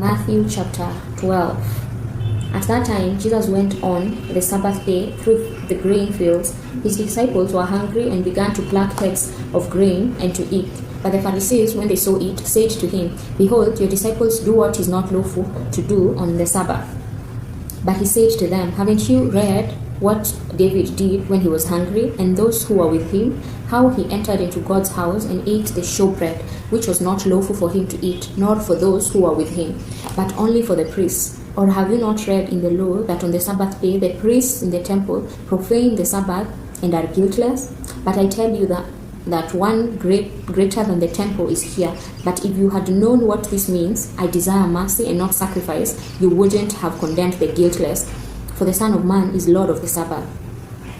Matthew chapter 12. At that time, Jesus went on the Sabbath day through the grain fields. His disciples were hungry and began to pluck heads of grain and to eat. But the Pharisees, when they saw it, said to him, Behold, your disciples do what is not lawful to do on the Sabbath. But he said to them, Haven't you read what David did when he was hungry, and those who were with him, how he entered into God's house and ate the showbread, which was not lawful for him to eat, nor for those who were with him, but only for the priests? Or have you not read in the law that on the Sabbath day the priests in the temple profane the Sabbath and are guiltless? But I tell you that one greater than the temple is here. But if you had known what this means, I desire mercy and not sacrifice, you wouldn't have condemned the guiltless. For the Son of Man is Lord of the Sabbath.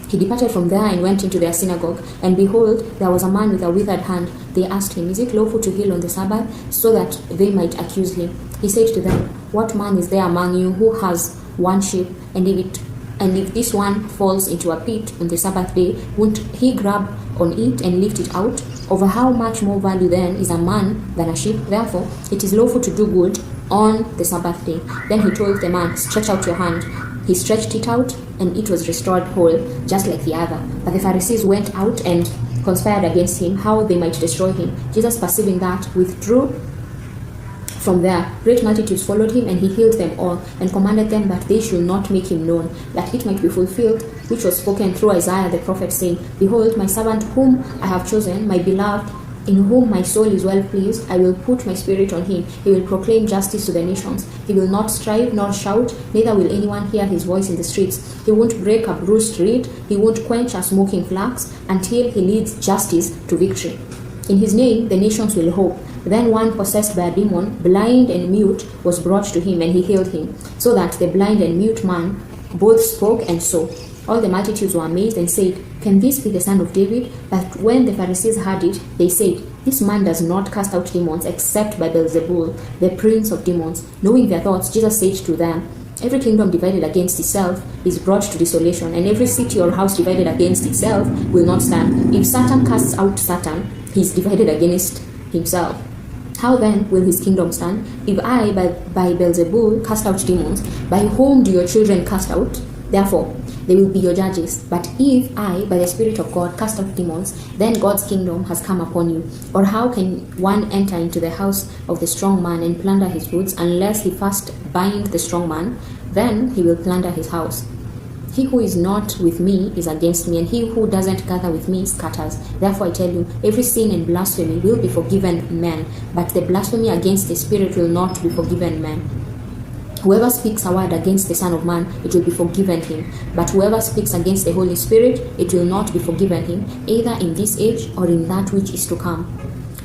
He departed from there and went into their synagogue. And behold, there was a man with a withered hand. They asked him, Is it lawful to heal on the Sabbath? So that they might accuse him. He said to them, What man is there among you who has one sheep, and if this one falls into a pit on the Sabbath day, won't he grab on it and lift it out? Over how much more value then is a man than a sheep? Therefore, it is lawful to do good on the Sabbath day. Then he told the man, Stretch out your hand. He stretched it out, and it was restored whole, just like the other. But the Pharisees went out and conspired against him, how they might destroy him. Jesus, perceiving that, withdrew from there. Great multitudes followed him, and he healed them all, and commanded them that they should not make him known, that it might be fulfilled, which was spoken through Isaiah the prophet, saying, Behold, my servant whom I have chosen, my beloved, in whom my soul is well pleased. I will put my spirit on him. He will proclaim justice to the nations. He will not strive nor shout, neither will anyone hear his voice in the streets. He won't break a bruised reed. He won't quench a smoking flax until he leads justice to victory. In his name the nations will hope. Then one possessed by a demon, blind and mute, was brought to him, and he healed him, so that the blind and mute man both spoke and saw. All the multitudes were amazed and said, Can this be the son of David? But when the Pharisees heard it, they said, This man does not cast out demons except by Beelzebul, the prince of demons. Knowing their thoughts, Jesus said to them, Every kingdom divided against itself is brought to desolation, and every city or house divided against itself will not stand. If Satan casts out Satan, he is divided against himself. How then will his kingdom stand? If I, by Beelzebul, cast out demons, by whom do your children cast out? Therefore, they will be your judges. But if I, by the Spirit of God, cast out demons, then God's kingdom has come upon you. Or how can one enter into the house of the strong man and plunder his goods, unless he first bind the strong man? Then he will plunder his house. He who is not with me is against me, and he who doesn't gather with me scatters. Therefore I tell you, every sin and blasphemy will be forgiven men, but the blasphemy against the Spirit will not be forgiven men. Whoever speaks a word against the Son of Man, it will be forgiven him. But whoever speaks against the Holy Spirit, it will not be forgiven him, either in this age or in that which is to come.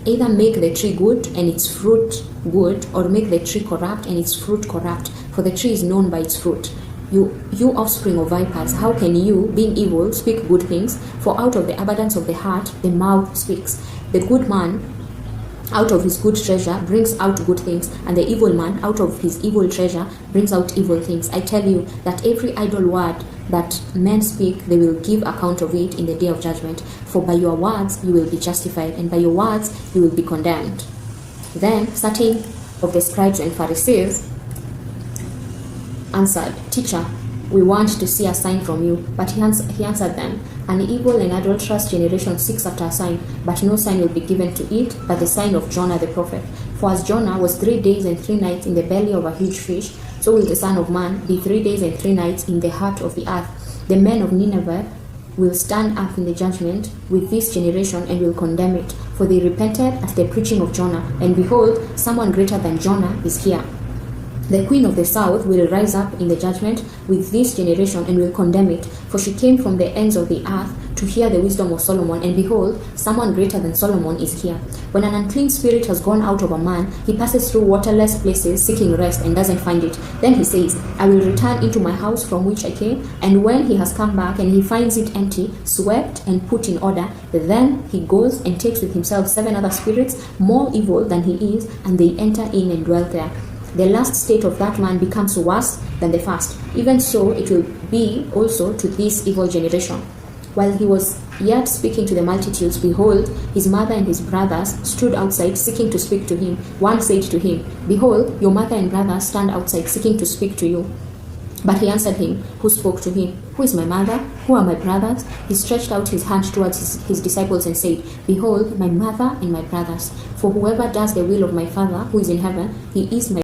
Either make the tree good and its fruit good, or make the tree corrupt and its fruit corrupt, for the tree is known by its fruit. You offspring of vipers, how can you, being evil, speak good things? For out of the abundance of the heart, the mouth speaks. The good man out of his good treasure brings out good things, and the evil man out of his evil treasure brings out evil things. I tell you that every idle word that men speak, they will give account of it in the day of judgment. For by your words you will be justified, and by your words you will be condemned. Then certain of the scribes and Pharisees answered, Teacher, we want to see a sign from you. But he answered them, An evil and adulterous generation seeks after a sign, but no sign will be given to it but the sign of Jonah the prophet. For as Jonah was 3 days and 3 nights in the belly of a huge fish, so will the Son of Man be 3 days and 3 nights in the heart of the earth. The men of Nineveh will stand up in the judgment with this generation and will condemn it, for they repented at the preaching of Jonah, and behold, someone greater than Jonah is here. The queen of the south will rise up in the judgment with this generation and will condemn it, for she came from the ends of the earth to hear the wisdom of Solomon, and behold, someone greater than Solomon is here. When an unclean spirit has gone out of a man, he passes through waterless places seeking rest and doesn't find it. Then he says, I will return into my house from which I came. And when he has come back and he finds it empty, swept and put in order, then he goes and takes with himself 7 other spirits more evil than he is, and they enter in and dwell there. The last state of that man becomes worse than the first. Even so it will be also to this evil generation. While he was Yet speaking to the multitudes, behold, his mother and his brothers stood outside seeking to speak to him. One said to him, Behold, your mother and brothers stand outside seeking to speak to you. But he answered him who spoke to him, Who is my mother? Who are my brothers? He stretched out his hand towards his disciples and said, Behold, my mother and my brothers. For whoever does the will of my Father who is in heaven, he is my